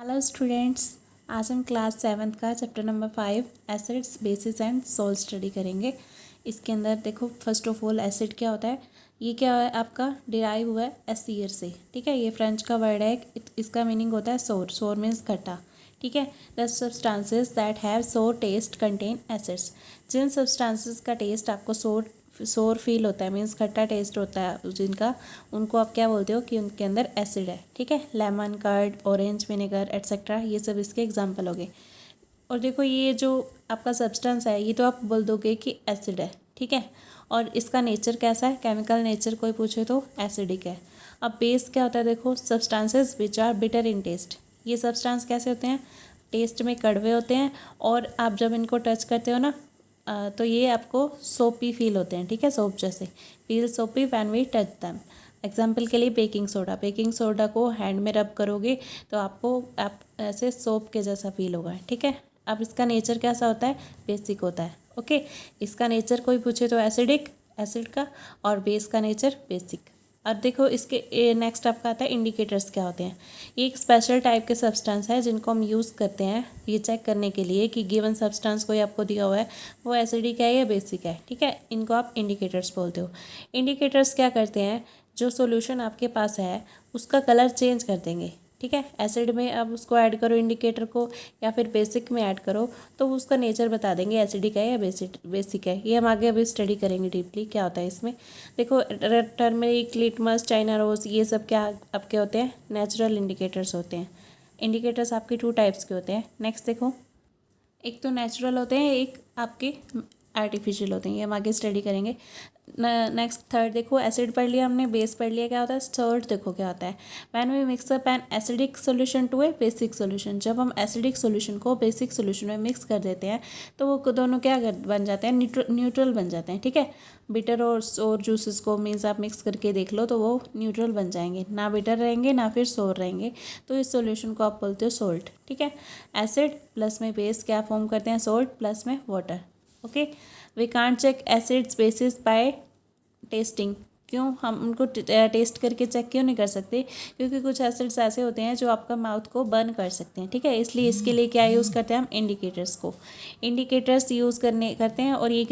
Hello students, आज हम class 7th का chapter number 5 acids bases and salt study करेंगे। इसके अंदर देखो, फर्स्ट ऑफ ऑल एसिड क्या होता है। ये क्या है, आपका डिराइव हुआ है एसियर से। ठीक है, ये फ्रेंच का वर्ड है। इसका मीनिंग होता है सोर। सोर मीन्स खट्टा। ठीक है, the substances that have sour taste contain acids. जिन सब्सटेंसेस का टेस्ट आपको सोर फील होता है, मीन्स खट्टा टेस्ट होता है जिनका, उनको आप क्या बोलते हो कि उनके अंदर एसिड है। ठीक है, lemon, curd, orange vinegar etcetera, ये सब इसके एग्जांपल हो गए। और देखो, ये जो आपका सब्सटेंस है, ये तो आप बोल दोगे कि एसिड है। ठीक है, और इसका नेचर कैसा है, केमिकल नेचर कोई पूछे तो एसिडिक है। अब बेस क्या होता है, देखो, substances which are bitter in taste. ये सब्सटेंस कैसे होते हैं, टेस्ट में कड़वे होते हैं, और आप जब इनको टच करते हो ना, तो ये आपको सोपी फील होते हैं। ठीक है, सोप जैसे, feel soapy when we touch them. Example के लिए बेकिंग सोडा, बेकिंग सोडा को हैंड में रब करोगे तो आप ऐसे सोप के जैसा फील होगा। ठीक है, अब इसका नेचर कैसा होता है, बेसिक होता है। ओके, इसका नेचर कोई पूछे तो एसिडिक, एसिड का, और बेस का नेचर बेसिक। अब देखो, इसके नेक्स्ट आपका आता है इंडिकेटर्स क्या होते हैं। ये एक स्पेशल टाइप के सब्सटेंस है जिनको हम यूज़ करते हैं ये चेक करने के लिए कि गिवन सब्सटेंस कोई आपको दिया हुआ है वो एसिडिक है या बेसिक है। ठीक है, इनको आप इंडिकेटर्स बोलते हो। इंडिकेटर्स क्या करते हैं, जो सोल्यूशन आपके पास है उसका कलर चेंज कर देंगे। ठीक है, एसिड में अब उसको ऐड करो इंडिकेटर को, या फिर बेसिक में ऐड करो, तो उसका नेचर बता देंगे एसिडिक है या बेसिक है। ये हम आगे अभी स्टडी करेंगे डीपली क्या होता है इसमें। देखो, टर्मरिक, लिटमस, चाइना रोज, ये सब क्या आपके होते हैं, नेचुरल इंडिकेटर्स होते हैं। इंडिकेटर्स आपके 2 टाइप्स के होते हैं। नेक्स्ट देखो, एक तो नेचुरल होते हैं, एक आपके आर्टिफिशियल होते हैं। ये हम आगे स्टडी करेंगे। नेक्स्ट थर्ड देखो, एसिड पढ़ लिया हमने, बेस पढ़ लिया, क्या होता है सॉल्ट। देखो क्या होता है, when we mix up an acidic solution to a basic solution. जब हम एसिडिक सोल्यूशन को बेसिक सोल्यूशन में मिक्स कर देते हैं तो वो दोनों क्या बन जाते हैं, न्यूट्रल बन जाते हैं। ठीक है, बिटर और सोर जूसेस को मीन्स आप मिक्स करके देख लो तो वो न्यूट्रल बन जाएंगे, ना बिटर रहेंगे ना फिर सोर रहेंगे। तो इस सोल्यूशन को आप बोलते हो सोल्ट। ठीक है, एसिड प्लस में बेस क्या फॉर्म करते हैं, सोल्ट प्लस में water. Okay, we can't check acids bases by testing. क्यों हम उनको टेस्ट करके चेक क्यों नहीं कर सकते, क्योंकि कुछ एसिड्स ऐसे होते हैं जो आपका माउथ को बर्न कर सकते हैं। ठीक है, इसलिए इसके लिए क्या यूज़ करते हैं हम, इंडिकेटर्स को। इंडिकेटर्स यूज़ करते हैं, और ये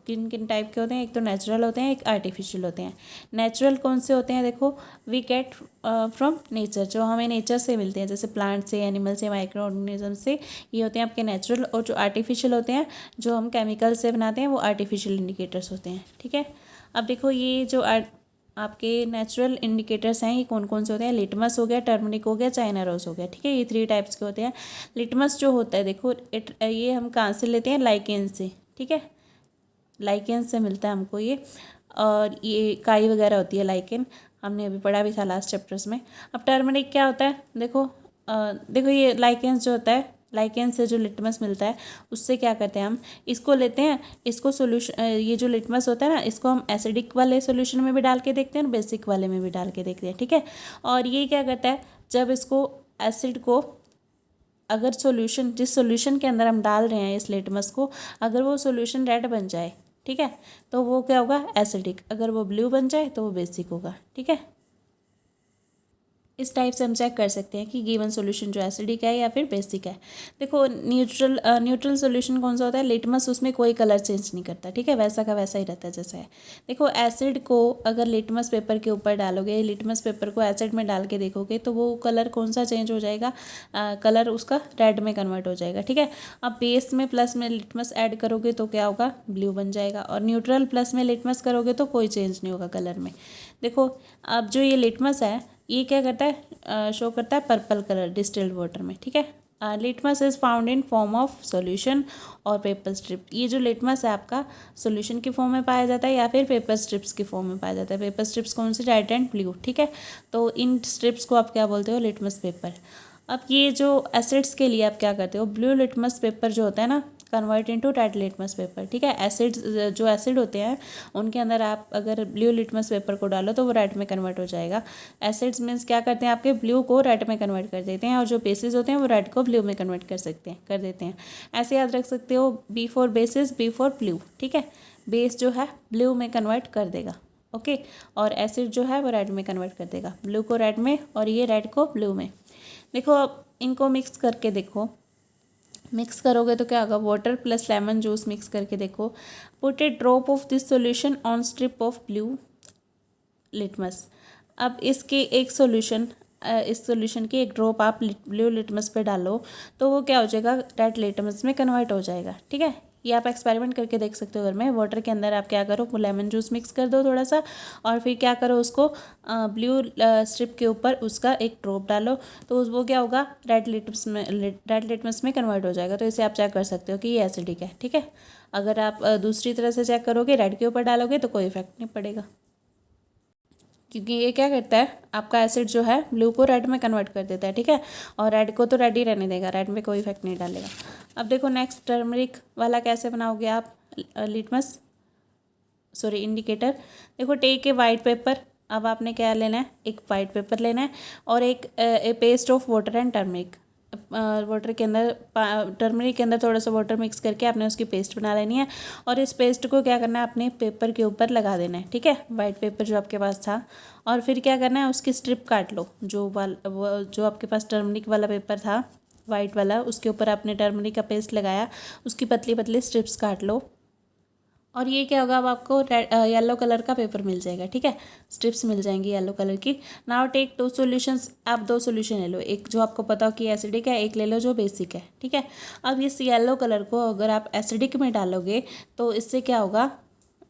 किन किन टाइप के होते हैं, एक तो नेचुरल होते हैं, एक आर्टिफिशियल होते हैं। नेचुरल कौन से होते हैं, देखो, वी गेट फ्रॉम नेचर, जो हमें नेचर से मिलते हैं, जैसे प्लांट से, एनिमल से, माइक्रो ऑर्गेनिज्म से, ये होते हैं आपके नेचुरल। और जो आर्टिफिशियल होते हैं, जो हम केमिकल से बनाते हैं, वो आर्टिफिशियल इंडिकेटर्स होते हैं। ठीक है, अब देखो, ये जो आपके नेचुरल इंडिकेटर्स हैं, ये कौन कौन से होते हैं, लिटमस हो गया, टर्मरिक हो गया, चाइना रोज हो गया। ठीक है, ये 3 टाइप्स के होते हैं। लिटमस जो होता है, देखो, ये हम कहाँ से लेते हैं, लाइकेन से। ठीक है, लाइकेन से मिलता है हमको ये, और ये काई वगैरह होती है लाइकेन, हमने अभी पढ़ा भी था लास्ट चैप्टर्स में। अब टर्मरिक क्या होता है, देखो ये लाइकेन जो होता है, लाइकेन से जो लिटमस मिलता है उससे क्या करते हैं हम, इसको लेते हैं, इसको सोल्यूशन, ये जो लिटमस होता है ना, इसको हम एसिडिक वाले सोल्यूशन में भी डाल के देखते हैं और बेसिक वाले में भी डाल के देखते हैं। ठीक है, और ये क्या करता है, जब इसको एसिड को, अगर जिस सोल्यूशन के अंदर हम डाल रहे हैं इस लिटमस को, अगर वो सोल्यूशन रेड बन जाए, ठीक है, तो वो क्या होगा, एसिडिक। अगर वो ब्लू बन जाए तो वो बेसिक होगा। ठीक है, इस टाइप से हम चेक कर सकते हैं कि गिवन सॉल्यूशन जो एसिडिक है या फिर बेसिक है। देखो, न्यूट्रल सॉल्यूशन कौन सा होता है, लिटमस, उसमें कोई कलर चेंज नहीं करता। ठीक है, वैसा का वैसा ही रहता है जैसा है। देखो, एसिड को अगर लिटमस पेपर के ऊपर डालोगे, लिटमस पेपर को एसिड में डाल के देखोगे तो वो कलर कौन सा चेंज हो जाएगा, कलर उसका रेड में कन्वर्ट हो जाएगा। ठीक है, अब बेस में प्लस में लिटमस ऐड करोगे तो क्या होगा, ब्लू बन जाएगा, और न्यूट्रल प्लस में लिटमस करोगे तो कोई चेंज नहीं होगा कलर में। देखो, अब जो ये लिटमस है, ये क्या करता है, शो करता है पर्पल कलर डिस्टिल्ड वाटर में। ठीक है, litmus is found in form of solution और पेपर स्ट्रिप। ये जो लिटमस है आपका सॉल्यूशन की फॉर्म में पाया जाता है या फिर पेपर स्ट्रिप्स की फॉर्म में पाया जाता है। पेपर स्ट्रिप्स कौन सी, रेड एंड ब्लू। ठीक है, तो इन स्ट्रिप्स को आप क्या बोलते हो, लिटमस पेपर। अब ये जो एसिड्स के लिए आप क्या करते हो, ब्लू लिटमस पेपर जो होता है ना, convert into red litmus paper. ठीक है, एसिड जो एसिड होते हैं उनके अंदर आप अगर ब्लू लिटमस पेपर को डालो तो वो रेड में कन्वर्ट हो जाएगा। एसिड्स मीन्स क्या करते हैं, आपके ब्लू को रेड में कन्वर्ट कर देते हैं, और जो बेसिस होते हैं वो रेड को ब्लू में कन्वर्ट कर देते हैं। ऐसे याद रख सकते हो, B for bases, B for blue. ठीक है, बेस जो है ब्लू में कन्वर्ट कर देगा, ओके, और एसिड जो है वो रेड में कन्वर्ट कर देगा, ब्लू को रेड में और ये रेड को ब्लू में। देखो, अब इनको मिक्स करके देखो, मिक्स करोगे तो क्या होगा, water plus lemon juice mix करके देखो। Put A drop of this solution on strip of blue litmus. अब इसकी एक सॉल्यूशन, इस सॉल्यूशन की एक ड्रॉप आप ब्लू लिटमस पे डालो तो वो क्या हो जाएगा, रेड लिटमस में कन्वर्ट हो जाएगा। ठीक है, ये आप एक्सपेरिमेंट करके देख सकते हो घर में। वाटर के अंदर आप क्या करो, लेमन जूस मिक्स कर दो थोड़ा सा, और फिर क्या करो, उसको ब्लू स्ट्रिप के ऊपर उसका एक ड्रॉप डालो, तो वो क्या होगा, रेड लिटमस में कन्वर्ट हो जाएगा। तो इसे आप चेक कर सकते हो कि ये एसिडिक है। ठीक है, अगर आप दूसरी तरह से चेक करोगे, रेड के ऊपर डालोगे तो कोई इफेक्ट नहीं पड़ेगा, क्योंकि ये क्या करता है, आपका एसिड जो है ब्लू को रेड में कन्वर्ट कर देता है। ठीक है, और रेड को तो रेड ही रहने देगा, रेड में कोई इफेक्ट नहीं डालेगा। अब देखो नेक्स्ट टर्मरिक वाला कैसे बनाओगे आप लिटमस, सॉरी इंडिकेटर। देखो टेक ए वाइट पेपर, अब आपने क्या लेना है, एक वाइट पेपर लेना है और एक paste of water and turmeric. Water के अंदर, टर्मरिक के अंदर थोड़ा सा वाटर मिक्स करके आपने उसकी पेस्ट बना लेनी है, और इस पेस्ट को क्या करना है, अपने पेपर के ऊपर लगा देना है। ठीक है, वाइट पेपर जो आपके पास था, और फिर क्या करना है, उसकी स्ट्रिप काट लो, जो आपके पास टर्मरिक वाला पेपर था वाइट वाला, उसके ऊपर आपने टर्मरिक का पेस्ट लगाया, उसकी पतली पतली स्ट्रिप्स काट लो, और ये क्या होगा, अब आपको येलो कलर का पेपर मिल जाएगा। ठीक है, स्ट्रिप्स मिल जाएंगी येलो कलर की। नाउ टेक टू सॉल्यूशंस, आप दो सॉल्यूशन ले लो, एक जो आपको पता हो कि एसिडिक है, एक ले लो जो बेसिक है। ठीक है, अब इस येलो कलर को अगर आप एसिडिक में डालोगे तो इससे क्या होगा,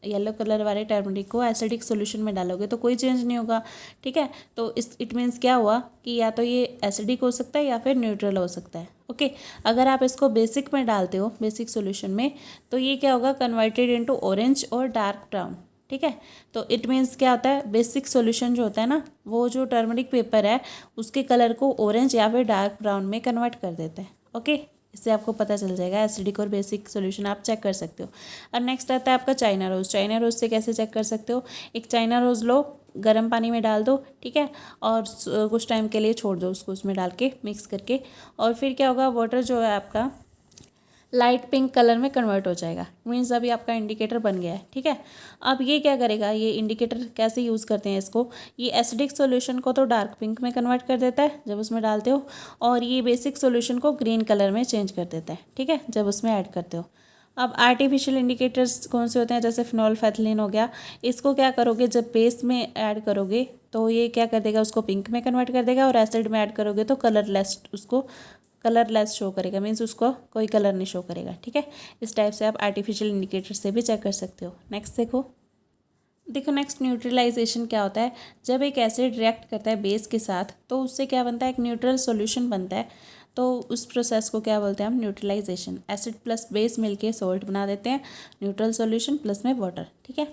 येलो कलर वाले टर्मरिक को एसिडिक सॉल्यूशन में डालोगे तो कोई चेंज नहीं होगा। ठीक है, तो इट मीन्स क्या हुआ कि या तो ये एसिडिक हो सकता है या फिर न्यूट्रल हो सकता है। ओके, अगर आप इसको बेसिक में डालते हो, बेसिक सॉल्यूशन में, तो ये क्या होगा, कन्वर्टेड इनटू ऑरेंज और डार्क ब्राउन। ठीक है, तो इट मीन्स क्या होता है, बेसिक सॉल्यूशन जो होता है ना, वो जो टर्मरिक पेपर है उसके कलर को ऑरेंज या फिर डार्क ब्राउन में कन्वर्ट कर देता है। ओके, इससे आपको पता चल जाएगा एसिडिक और बेसिक सॉल्यूशन आप चेक कर सकते हो। और नेक्स्ट आता है आपका चाइना रोज़। चाइना रोज़ से कैसे चेक कर सकते हो, एक चाइना रोज़ लो, गर्म पानी में डाल दो। ठीक है, और कुछ टाइम के लिए छोड़ दो उसको, उसमें डाल के मिक्स करके, और फिर क्या होगा, वाटर जो है आपका लाइट पिंक कलर में कन्वर्ट हो जाएगा। मीन्स अभी आपका इंडिकेटर बन गया है। ठीक है, अब ये क्या करेगा, ये इंडिकेटर कैसे यूज़ करते हैं इसको, ये एसिडिक सॉल्यूशन को तो डार्क पिंक में कन्वर्ट कर देता है जब उसमें डालते हो, और ये बेसिक सॉल्यूशन को ग्रीन कलर में चेंज कर देता है। ठीक है, जब उसमें ऐड करते हो। अब आर्टिफिशियल इंडिकेटर्स कौन से होते हैं, जैसे फिनोल्फेथिलीन हो गया, इसको क्या करोगे, जब बेस में ऐड करोगे तो ये क्या कर देगा, उसको पिंक में कन्वर्ट कर देगा, और एसिड में ऐड करोगे तो कलरलेस, उसको कलरलेस शो करेगा, मीन्स उसको कोई कलर नहीं शो करेगा। ठीक है, इस टाइप से आप आर्टिफिशियल इंडिकेटर से भी चेक कर सकते हो। नेक्स्ट देखो नेक्स्ट न्यूट्रलाइजेशन क्या होता है, जब एक एसिड रिएक्ट करता है बेस के साथ तो उससे क्या बनता है, एक न्यूट्रल सॉल्यूशन बनता है, तो उस प्रोसेस को क्या बोलते हैं हम, न्यूट्रलाइजेशन। एसिड प्लस बेस मिलके सॉल्ट बना देते हैं, न्यूट्रल सॉल्यूशन प्लस में वाटर। ठीक है,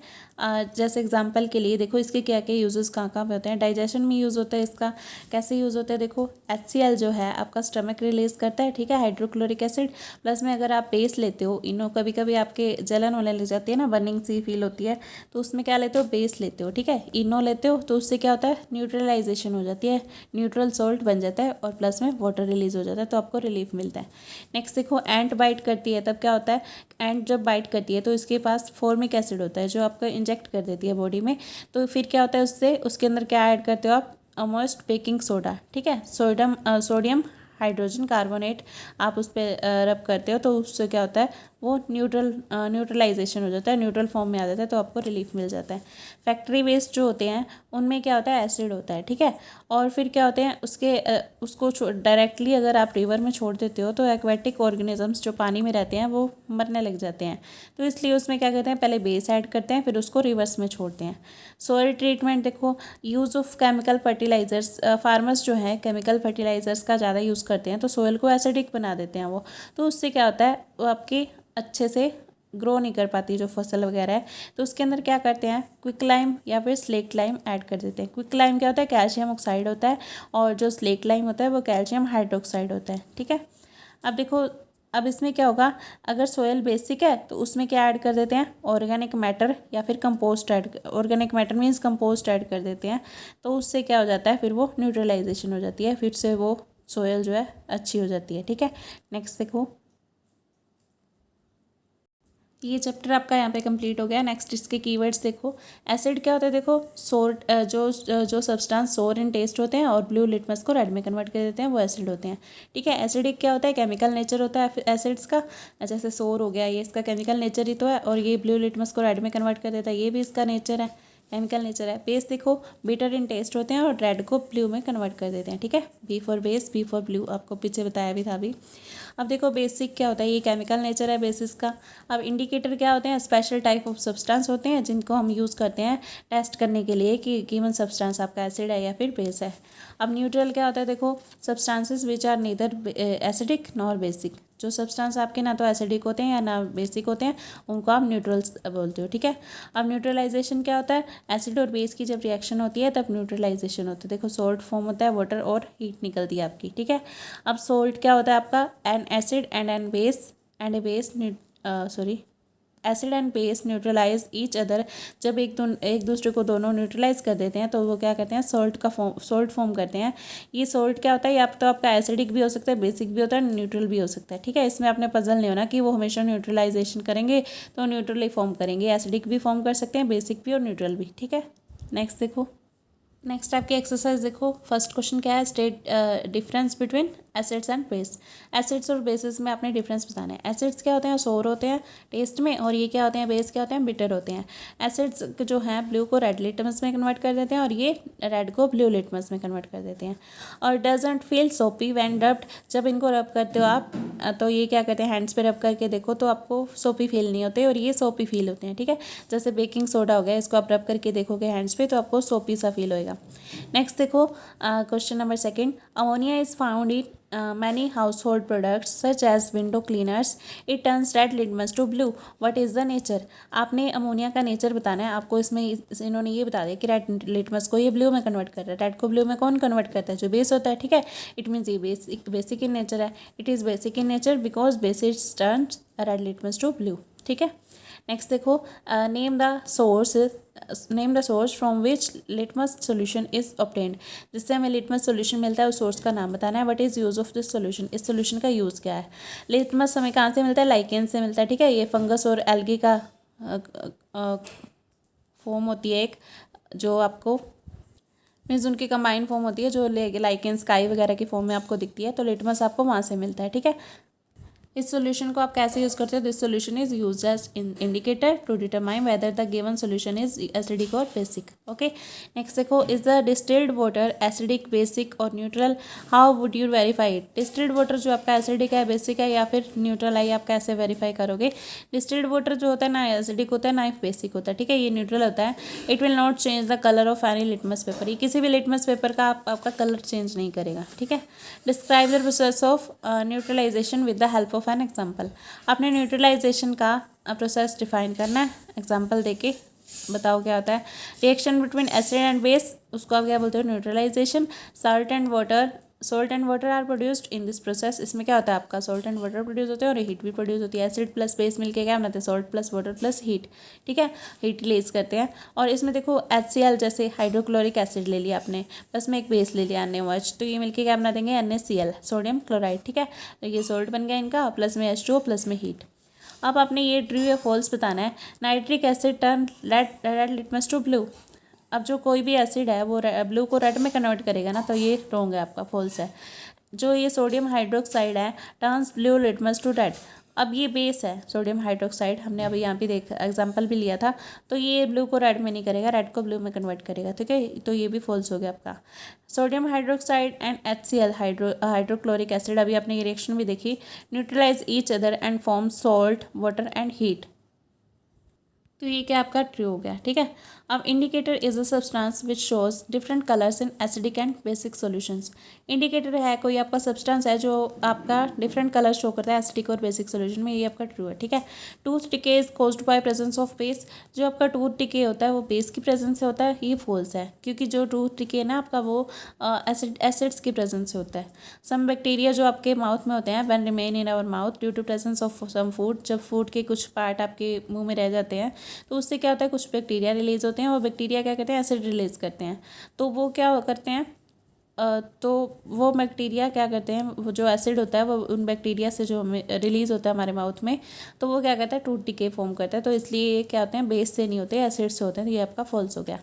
जैसे एग्जांपल के लिए देखो इसके क्या क्या यूजेस कहाँ कहाँ पे होते हैं, डाइजेशन में यूज़ होता है इसका। कैसे यूज़ होता है, देखो HCl जो है आपका स्टमक रिलीज करता है। ठीक है, हाइड्रोक्लोरिक एसिड, प्लस में अगर आप बेस लेते हो इनो, कभी कभी आपके जलन होने लग जाती है ना, बर्निंग सी फील होती है, तो उसमें क्या लेते हो, बेस लेते हो। ठीक है, इनो लेते हो, तो उससे क्या होता है, न्यूट्रलाइजेशन हो जाती है, न्यूट्रल सॉल्ट बन जाता है, और प्लस में वाटर रिलीज हो जाता है, तो आपको रिलीफ मिलता है। नेक्स्ट देखो, एंट बाइट करती है, तब क्या होता है, एंट जब बाइट करती है तो इसके पास फॉर्मिक एसिड होता है जो आपको इंजेक्ट कर देती है बॉडी में, तो फिर क्या होता है, उससे उसके अंदर क्या ऐड करते हो आप, अमोस्ट बेकिंग सोडा। ठीक है, सोडियम हाइड्रोजन कार्बोनेट आप उस पर रब करते हो, तो उससे क्या होता है, वो न्यूट्रलाइजेशन हो जाता है, न्यूट्रल फॉर्म में आ जाता है, तो आपको रिलीफ मिल जाता है। फैक्ट्री वेस्ट जो होते हैं उनमें क्या होता है, एसिड होता है। ठीक है, और फिर क्या होते हैं, उसको डायरेक्टली अगर आप रिवर में छोड़ देते हो तो एक्वेटिक ऑर्गेनिजम्स जो पानी में रहते हैं वो मरने लग जाते हैं, तो इसलिए उसमें क्या करते हैं, पहले बेस ऐड करते हैं, फिर उसको रिवर्स में छोड़ते हैं। सॉइल ट्रीटमेंट देखो, use of chemical fertilisers, farmers जो हैं केमिकल फर्टिलाइजर्स का ज़्यादा यूज़ करते हैं, तो सॉइल को एसिडिक बना देते हैं वो, तो उससे क्या होता है, वो आपकी अच्छे से ग्रो नहीं कर पाती जो फसल वगैरह है, तो उसके अंदर क्या करते हैं, क्विक लाइम या फिर स्लेट लाइम ऐड कर देते हैं। क्विक लाइम क्या होता है, कैल्शियम ऑक्साइड होता है, और जो स्लेट लाइम होता है वो कैल्शियम हाइड्रोक्साइड होता है। ठीक है, अब देखो, अब इसमें क्या होगा, अगर सोयल बेसिक है तो उसमें क्या ऐड कर देते हैं, ऑर्गेनिक मैटर या फिर compost organic matter means compost add कर देते हैं, तो उससे क्या हो जाता है, फिर वो न्यूट्रलाइजेशन हो जाती है, फिर से वो सोयल जो है अच्छी हो जाती है। ठीक है, नेक्स्ट देखो, ये चैप्टर आपका यहाँ पे कंप्लीट हो गया। नेक्स्ट इसके कीवर्ड्स देखो। एसिड क्या होता है, देखो सोर जो सब्सटेंस सोर इन टेस्ट होते हैं और ब्लू लिटमस को रेड में कन्वर्ट कर देते हैं, वो एसिड होते हैं। ठीक है, एसिडिक क्या होता है, केमिकल नेचर होता है एसिड्स का। जैसे सोर हो गया, ये इसका केमिकल नेचर ही तो है, और ये ब्लू लिटमस को रेड में कन्वर्ट कर देता है, ये भी इसका नेचर है, केमिकल नेचर है। बेस देखो बिटर इन टेस्ट होते हैं और रेड को ब्लू में कन्वर्ट कर देते हैं। ठीक है, B for base, B for blue, आपको पीछे बताया भी था अभी। अब देखो बेसिक क्या होता है, ये केमिकल नेचर है बेसिस का। अब इंडिकेटर क्या होते हैं, स्पेशल टाइप ऑफ सब्सटेंस होते हैं जिनको हम यूज़ करते हैं टेस्ट करने के लिए कि गिवन सब्सटेंस आपका एसिड है या फिर बेस है। अब न्यूट्रल क्या होता है, देखो substances which are neither acidic nor basic. जो सब्सटेंस आपके ना तो एसिडिक होते हैं या ना बेसिक होते हैं, उनको आप न्यूट्रल्स बोलते हो। ठीक है, अब न्यूट्रलाइजेशन क्या होता है, एसिड और बेस की जब रिएक्शन होती है तब न्यूट्रलाइजेशन होता है। देखो सोल्ट फॉर्म होता है, वाटर और हीट निकलती है आपकी। ठीक है, अब सोल्ट क्या होता है आपका, an acid and an base and a base acid and base neutralise each other. जब एक दूसरे को दोनों न्यूट्रलाइज कर देते हैं तो वो क्या करते हैं, सोल्ट फॉर्म करते हैं। ये सोल्ट क्या होता है, या तो आपका एसिडिक भी हो सकता है, बेसिक भी होता है, न्यूट्रल भी हो सकता है। ठीक है, इसमें आपने पजल नहीं होना कि वो हमेशा न्यूट्रलाइजेशन करेंगे तो न्यूट्रल ही फॉर्म करेंगे, एसिडिक भी फॉर्म कर सकते हैं, बेसिक भी और न्यूट्रल भी। ठीक है, नेक्स्ट देखो। नेक्स्ट आपकी एक्सरसाइज देखो। फर्स्ट क्वेश्चन क्या है, state difference between acids and base. Acids और बेसिस में आपने डिफरेंस बताना है। एसिड्स क्या होते हैं, सोर होते हैं टेस्ट में, और ये क्या होते हैं, बेस क्या होते हैं, बिटर होते हैं। एसिड्स जो हैं ब्लू को रेड लिटमस में कन्वर्ट कर देते हैं और ये रेड को ब्लू लिटमस में कन्वर्ट कर देते हैं। और doesn't feel soapy when rubbed. जब इनको रब करते हो आप तो ये क्या करते हैं, हैंड्स पे रब करके देखो तो आपको सोपी फील नहीं होते और ये सोपी फील होते हैं। ठीक है, जैसे बेकिंग सोडा हो गया, इसको आप रब करके देखोगे हैंड्स पे तो आपको सोपी सा फील होएगा। नेक्स्ट देखो question number second. Ammonia is found in many household products such as window cleaners. It turns red litmus to blue. What is the nature? आपने अमोनिया का नेचर बताना है। आपको इसमें इन्होंने ये बता दिया कि रेड लिटमस को ये ब्लू में कन्वर्ट कर रहा है। रेड को ब्लू में कौन कन्वर्ट करता है, जो बेस होता है। ठीक है, इट मीन्स ये बेसिक इन नेचर है। It is basic in nature because bases turns red litmus to blue. ठीक है, नेक्स्ट देखो। Name the source from which litmus solution is obtained. जिससे हमें लिटमस सोल्यूशन मिलता है उस सोर्स का नाम बताना है। What is use of this solution, इस सोल्यूशन का यूज़ क्या है। लिटमस हमें कहाँ से मिलता है, लाइकेन से मिलता है। ठीक है, ये फंगस और एल्गी का फॉर्म होती है एक, जो आपको मीन्स उनकी कंबाइंड फॉर्म होती है, जो लाइकेन स्काई वगैरह की फॉर्म में आपको दिखती है। तो लिटमस आपको वहाँ से मिलता है। ठीक है, इस सॉल्यूशन को आप कैसे यूज़ करते हैं, this solution is use as indicator to determine whether the given solution is acidic और बेसिक। ओके, नेक्स्ट देखो। Is the distilled water acidic, basic और neutral, how would you verify it. Distilled water जो आपका acidic है, basic है या फिर neutral है, आप कैसे वेरीफाई करोगे। डिस्टिल्ड वाटर जो होता है ना एसिडिक होता है ना बेसिक होता है। ठीक है, ये न्यूट्रल होता है। It will not change the colour of any litmus paper, ये किसी भी लिटमस पेपर का आपका कलर चेंज नहीं करेगा। ठीक है, describe the process of neutralisation with the help of an example. आपने न्यूट्रलाइजेशन का प्रोसेस डिफाइन करना है, एग्जाम्पल देके बताओ क्या होता है। Reaction between acid and base, उसको आप क्या बोलते हो, neutralisation. Salt and water are produced in this process. इसमें क्या होता है आपका, सॉल्ट एंड वाटर प्रोड्यूस होते हैं और हीट भी प्रोड्यूस होती है। एसिड प्लस बेस मिलके क्या बनाते हैं, salt plus water plus heat. ठीक है, हीट रिलीज करते हैं। और इसमें देखो HCl जैसे हाइड्रोक्लोरिक एसिड ले लिया आपने, प्लस में एक बेस ले लिया NaOH, तो ये मिलके क्या बना देंगे, NaCl, सोडियम क्लोराइड। ठीक है, तो ये सॉल्ट बन गया इनका, प्लस में H2O प्लस में हीट। अब आपने ये ट्रू या फॉल्स बताना है। Nitric acid turn red litmus to blue. अब जो कोई भी एसिड है वो ब्लू को रेड में कन्वर्ट करेगा ना, तो ये रॉन्ग है आपका, फॉल्स है। जो ये सोडियम हाइड्रोक्साइड है turns blue litmus to red. अब ये बेस है सोडियम हाइड्रोक्साइड, हमने अभी यहाँ पे देखा एग्जांपल भी लिया था, तो ये ब्लू को रेड में नहीं करेगा, रेड को ब्लू में कन्वर्ट करेगा। ठीक है, तो ये भी फॉल्स हो गया आपका। Sodium hydroxide and HCl hydrochloric acid, अभी आपने ये रिएक्शन भी देखी, neutralise each other and form salt water and heat. तो ये क्या आपका ट्रू हो गया। ठीक है, अब indicator is a substance which shows different colours in acidic and basic solutions. Indicator है कोई आपका सब्सटेंस है जो आपका डिफरेंट कलर शो करता है एसिडिक और बेसिक सॉल्यूशन में, ये आपका ट्रू है। ठीक है, tooth decay is caused by presence of base. जो आपका टूथ डिके होता है वो बेस की प्रेजेंस से होता है, ये फॉल्स है, क्योंकि जो टूथ डिके है ना आपका वो एसिड्स की प्रेजेंस से होता है। सम बैक्टीरिया जो आपके माउथ में होते हैं when remain in our mouth due to presence of some food, जब फूड के कुछ पार्ट आपके मुंह में रह जाते हैं तो उससे क्या होता है, कुछ बैक्टीरिया रिलीज होते हैं और बैक्टीरिया क्या करते हैं, एसिड रिलीज करते हैं। तो वो क्या करते हैं, तो वो बैक्टीरिया क्या करते हैं, वो जो एसिड होता है वो उन बैक्टीरिया से जो हमें रिलीज़ होता है हमारे माउथ में, तो वो क्या करता है, टूथ डिके फॉर्म करता है। तो इसलिए ये क्या होते हैं, बेस से नहीं होते, एसिड से होते हैं। तो ये आपका फॉल्स हो गया।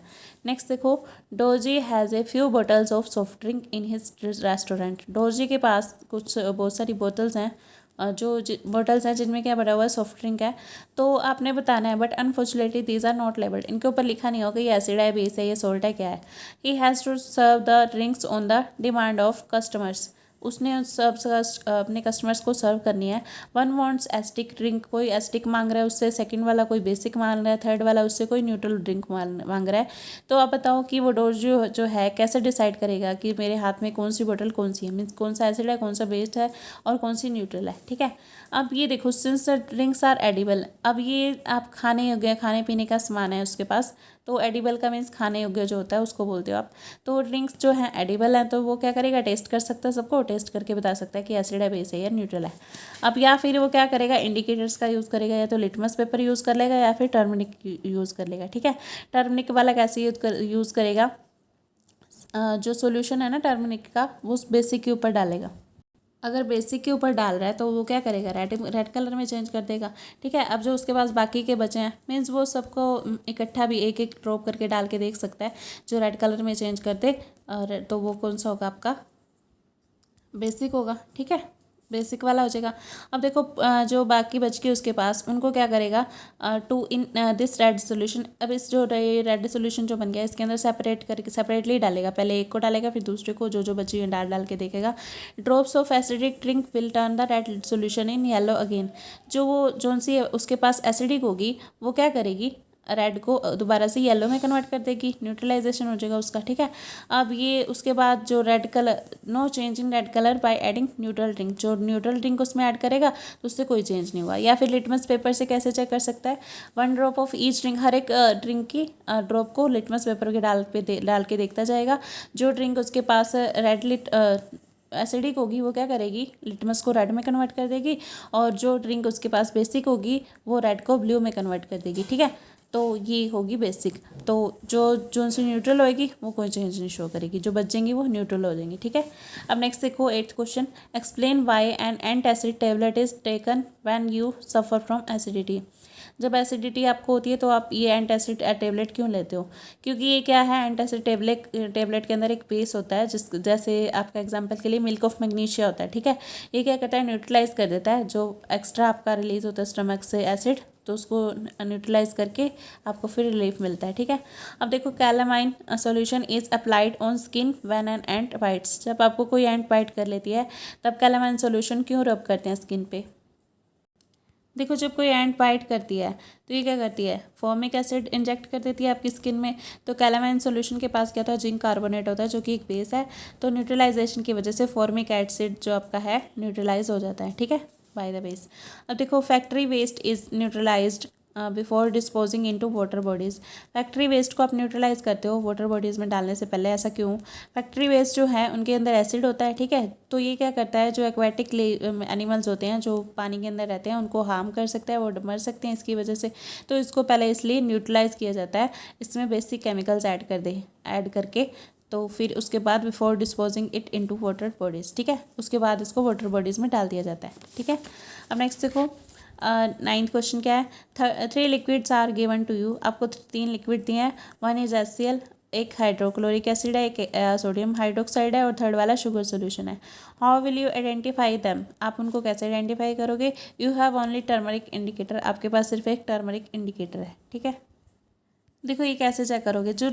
नेक्स्ट देखो, Dorji has a few bottles of soft drink in his restaurant. Dorji के पास कुछ बहुत सारी बोतल्स हैं, जो बॉटल्स हैं जिनमें क्या भरा हुआ है, सॉफ्ट ड्रिंक है। तो आपने बताना है, but unfortunately these are not labelled. इनके ऊपर लिखा नहीं होगा ये एसिड है, बेस है, ये सॉल्ट है, क्या है। He has to serve the drinks on the demand of customers. उसने उन सब अपने कस्टमर्स को सर्व करनी है। वन वांट्स एसिडिक ड्रिंक, कोई एसिडिक मांग रहा है उससे, सेकंड वाला कोई बेसिक मांग रहा है, थर्ड वाला उससे कोई न्यूट्रल ड्रिंक मांग रहा है। तो आप बताओ कि वो डोज जो है कैसे डिसाइड करेगा कि मेरे हाथ में कौन सी बोतल कौन सी है, मीन्स कौन सा एसिड है, कौन सा बेस्ड है और कौन सी न्यूट्रल है। ठीक है, अब ये देखो, since the drinks are edible, अब ये आप खाने योग्य, खाने पीने का सामान है उसके पास, तो एडिबल का मीन्स खाने योग्य जो होता है उसको बोलते हो आप। तो ड्रिंक्स जो है एडिबल हैं, तो वो क्या करेगा, टेस्ट कर सकता है, सबको टेस्ट करके बता सकता है कि एसिड है, बेस है या न्यूट्रल है। अब या फिर वो क्या करेगा, इंडिकेटर्स का यूज़ करेगा, या तो लिटमस पेपर यूज़ कर लेगा या फिर टर्मरिक यूज़ कर लेगा। ठीक है, टर्मरिक वाला कैसे यूज़ करेगा, जो सोल्यूशन है ना टर्मरिक का, वो उस बेसिक के ऊपर डालेगा। अगर बेसिक के ऊपर डाल रहा है तो वो क्या करेगा, रेड कलर में चेंज कर देगा। ठीक है, अब जो उसके पास बाकी के बचे हैं, मीन्स वो सबको इकट्ठा भी एक एक ड्रॉप करके डाल के देख सकता है, जो रेड कलर में चेंज कर दे, और तो वो कौन सा होगा, आपका बेसिक होगा। ठीक है, बेसिक वाला हो जाएगा। अब देखो, जो बाकी बच के उसके पास, उनको क्या करेगा, to in this red solution. अब इस जो रेड सोल्यूशन जो बन गया, इसके अंदर सेपरेट करके सेपरेटली डालेगा, पहले एक को डालेगा फिर दूसरे को, जो जो बची है डाल के देखेगा। Drops of acidic drink will turn the red solution in yellow again. जो वो जोन सी उसके पास एसिडिक होगी, वो क्या करेगी, रेड को दोबारा से येलो में कन्वर्ट कर देगी, न्यूट्रलाइजेशन हो जाएगा उसका। ठीक है, अब ये उसके बाद जो red colour, no change in red colour by adding neutral drink, जो न्यूट्रल ड्रिंक उसमें ऐड करेगा तो उससे कोई चेंज नहीं हुआ। या फिर लिटमस पेपर से कैसे चेक कर सकता है, 1 ड्रॉप ऑफ ईच ड्रिंक, हर एक ड्रिंक की ड्रॉप को लिटमस पेपर के डाल के देखता जाएगा। जो ड्रिंक उसके पास रेड एसिडिक होगी, वो क्या करेगी, लिटमस को रेड में कन्वर्ट कर देगी, और जो ड्रिंक उसके पास बेसिक होगी, वो रेड को ब्लू में कन्वर्ट कर देगी। ठीक है, तो ये होगी बेसिक। तो जो सी न्यूट्रल होएगी वो कोई चेंज नहीं शो करेगी, जो बच जाएंगी वो न्यूट्रल हो जाएंगी। ठीक है, अब नेक्स्ट देखो 8th question, explain why an antacid tablet is taken when you suffer from acidity. जब एसिडिटी आपको होती है तो आप ये एंटासिड टेबलेट क्यों लेते हो, क्योंकि ये क्या है, एंटासिड टेबलेट के अंदर एक बेस होता है, जिस जैसे आपका एग्जांपल के लिए मिल्क ऑफ मैग्नीशिया होता है। ठीक है, ये क्या करता है, न्यूट्रलाइज कर देता है, जो एक्स्ट्रा आपका रिलीज होता है स्टमक से एसिड, तो उसको न्यूट्रलाइज करके आपको फिर रिलीफ मिलता है। ठीक है, अब देखो, calamine solution is applied on skin when an ant bytes. जब आपको कोई एंट बाइट कर लेती है, तब कैलामाइन सॉल्यूशन क्यों रब करते हैं स्किन पे। देखो, जब कोई एंट बाइट करती है तो ये क्या करती है, फॉर्मिक एसिड इंजेक्ट कर देती है आपकी स्किन में। तो कैलामाइन सॉल्यूशन के पास क्या था, जिंक कार्बोनेट होता है, जो कि एक बेस है। तो न्यूट्रलाइजेशन की वजह से फॉर्मिक एसिड जो आपका है न्यूट्रलाइज हो जाता है। ठीक है, बाय द बेस। अब देखो, factory waste is neutralised before disposing into water bodies. Factory waste को आप न्यूट्रलाइज करते हो वाटर बॉडीज़ में डालने से पहले, ऐसा क्यों। फैक्ट्री वेस्ट जो है उनके अंदर एसिड होता है। ठीक है, तो ये क्या करता है, जो एक्वेटिक एनिमल्स होते हैं जो पानी के अंदर रहते हैं, उनको हार्म कर सकता है, वो मर सकते हैं इसकी वजह से। तो इसको पहले इसलिए न्यूट्रलाइज किया जाता है, इसमें बेसिक केमिकल्स ऐड करके, तो फिर उसके बाद before disposing it into water bodies. ठीक है, उसके बाद इसको वाटर बॉडीज़ में डाल दिया जाता है। ठीक है, अब नेक्स्ट देखो, 9th क्वेश्चन क्या है, 3 liquids are given to you. आपको 3 लिक्विड दिए हैं, 1 इज HCl, एक हाइड्रोक्लोरिक एसिड है, एक सोडियम हाइड्रोक्साइड है, और थर्ड वाला शुगर सोल्यूशन है। How will you identify them, आप उनको कैसे आइडेंटिफाई करोगे। You have only turmeric indicator, आपके पास सिर्फ एक टर्मरिक इंडिकेटर है। ठीक है, देखो ये कैसे चेक करोगे, जो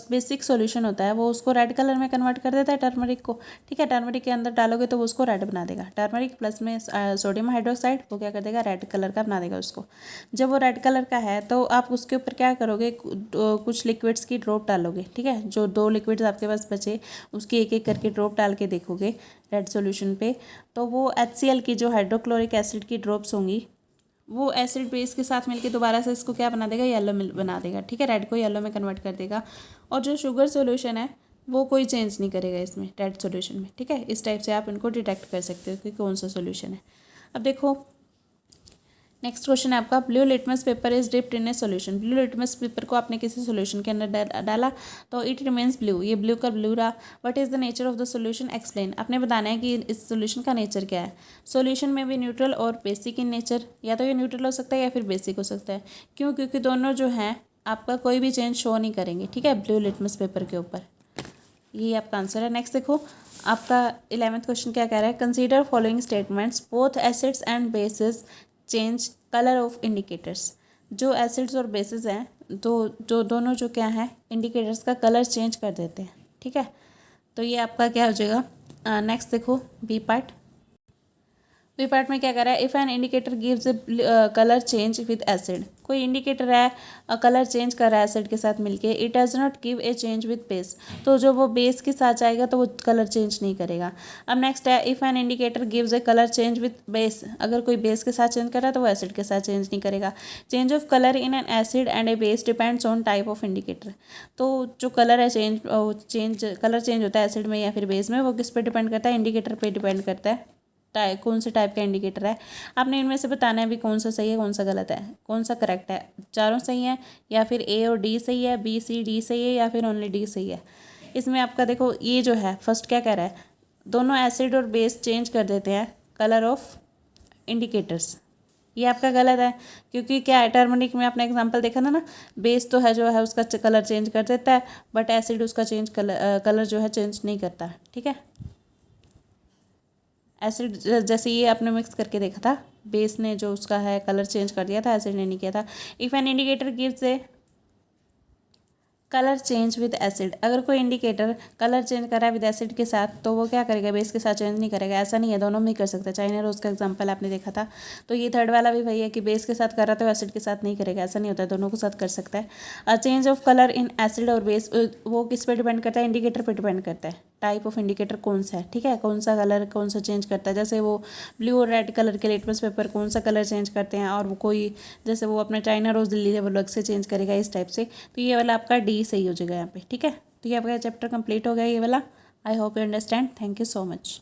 बेसिक सॉल्यूशन होता है वो उसको रेड कलर में कन्वर्ट कर देता है टर्मरिक को। ठीक है, टर्मरिक के अंदर डालोगे तो वो उसको रेड बना देगा, टर्मरिक प्लस में सोडियम हाइड्रोक्साइड, वो क्या कर देगा, रेड कलर का बना देगा उसको। जब वो रेड कलर का है तो आप उसके ऊपर क्या करोगे, कुछ लिक्विड्स की ड्रॉप डालोगे। ठीक है, जो 2 लिक्विड्स आपके पास बचे, उसकी एक एक करके ड्रॉप डाल के देखोगे रेड सोल्यूशन पे, तो वो HCl की जो हाइड्रोक्लोरिक एसिड की ड्रॉप्स होंगी, वो एसिड बेस के साथ मिलके दोबारा से इसको क्या बना देगा, येलो बना देगा। ठीक है, रेड को येलो में कन्वर्ट कर देगा। और जो शुगर सॉल्यूशन है वो कोई चेंज नहीं करेगा इसमें, रेड सॉल्यूशन में। ठीक है, इस टाइप से आप इनको डिटेक्ट कर सकते हो कि कौन सा सॉल्यूशन है। अब देखो, नेक्स्ट क्वेश्चन है आपका, blue litmus paper is dipped in A solution. Blue litmus paper को आपने किसी सॉल्यूशन के अंदर डाला तो इट रिमेन्स ब्लू, ये ब्लू का ब्लू रहा। What is the nature of the solution, explain. आपने बताना है कि इस सॉल्यूशन का नेचर क्या है। सॉल्यूशन में भी न्यूट्रल और बेसिक इन नेचर, या तो ये न्यूट्रल हो सकता है या फिर बेसिक हो सकता है। क्यों? क्योंकि दोनों जो हैं आपका कोई भी चेंज शो नहीं करेंगे, ठीक है, ब्लू लिटमस पेपर के ऊपर। ये आपका आंसर है। नेक्स्ट देखो आपका 11th क्वेश्चन क्या कह रहा है, consider following statements, both acids and bases change colour of indicators. जो एसिड्स और बेसिस हैं तो जो दोनों जो क्या है इंडिकेटर्स का कलर चेंज कर देते हैं, ठीक है। तो ये आपका क्या हो जाएगा। नेक्स्ट देखो बी पार्ट। बी पार्ट में क्या कर रहा है, if an indicator gives A colour change with acid. कोई इंडिकेटर है कलर चेंज कर रहा है एसिड के साथ मिलके, it does not give a change with base. तो जो वो बेस के साथ जाएगा तो वो कलर चेंज नहीं करेगा। अब नेक्स्ट है, if an indicator gives A colour change with base. अगर कोई बेस के साथ चेंज कर रहा है तो वो एसिड के साथ चेंज नहीं करेगा। Change of colour in an acid and a base depends on type of indicator. तो जो कलर है कलर चेंज होता है एसिड में या फिर बेस में, वो किस पे डिपेंड करता है, इंडिकेटर पे डिपेंड करता है, कौन से टाइप का इंडिकेटर है। आपने इनमें से बताना है भी कौन सा सही है कौन सा गलत है, कौन सा करेक्ट है। चारों सही है या फिर ए और डी सही है, बी सी डी सही है या फिर ओनली डी सही है। इसमें आपका देखो ये जो है फर्स्ट क्या कह रहा है, दोनों एसिड और बेस चेंज कर देते हैं कलर ऑफ इंडिकेटर्स। ये आपका गलत है, क्योंकि क्या है, टर्मरिक में आपने एग्जांपल देखा था ना, बेस तो है जो है उसका कलर चेंज कर देता है, बट एसिड उसका कलर जो है चेंज नहीं करता, ठीक है। एसिड जैसे ये आपने मिक्स करके देखा था, बेस ने जो उसका है कलर चेंज कर दिया था, एसिड ने नहीं किया था। If an indicator gives A colour change with acid, अगर कोई इंडिकेटर कलर चेंज कर रहा है विद एसिड के साथ तो वो क्या करेगा, बेस के साथ चेंज नहीं करेगा। ऐसा नहीं है, दोनों में ही कर सकता है। चाइना रोज का एग्जांपल आपने देखा था, तो ये थर्ड वाला भी वही है कि बेस के साथ कर रहा था तो एसिड के साथ नहीं करेगा, ऐसा नहीं होता है, दोनों के साथ कर सकता है। Change of colour in acid और बेस वो किस पे डिपेंड करता है, इंडिकेटर पर डिपेंड करता है, टाइप ऑफ इंडिकेटर कौन सा है, ठीक है, कौन सा कलर कौन सा चेंज करता है। जैसे वो ब्लू और रेड कलर के लिटमस पेपर कौन सा कलर चेंज करते हैं, और वो कोई जैसे वो अपना चाइना रोज दिल्ली है वो अलग से चेंज करेगा इस टाइप से। तो ये वाला आपका डी सही हो जाएगा यहाँ पे, ठीक है। तो ये आपका चैप्टर कंप्लीट हो गया ये वाला। I hope you understand. Thank you so much.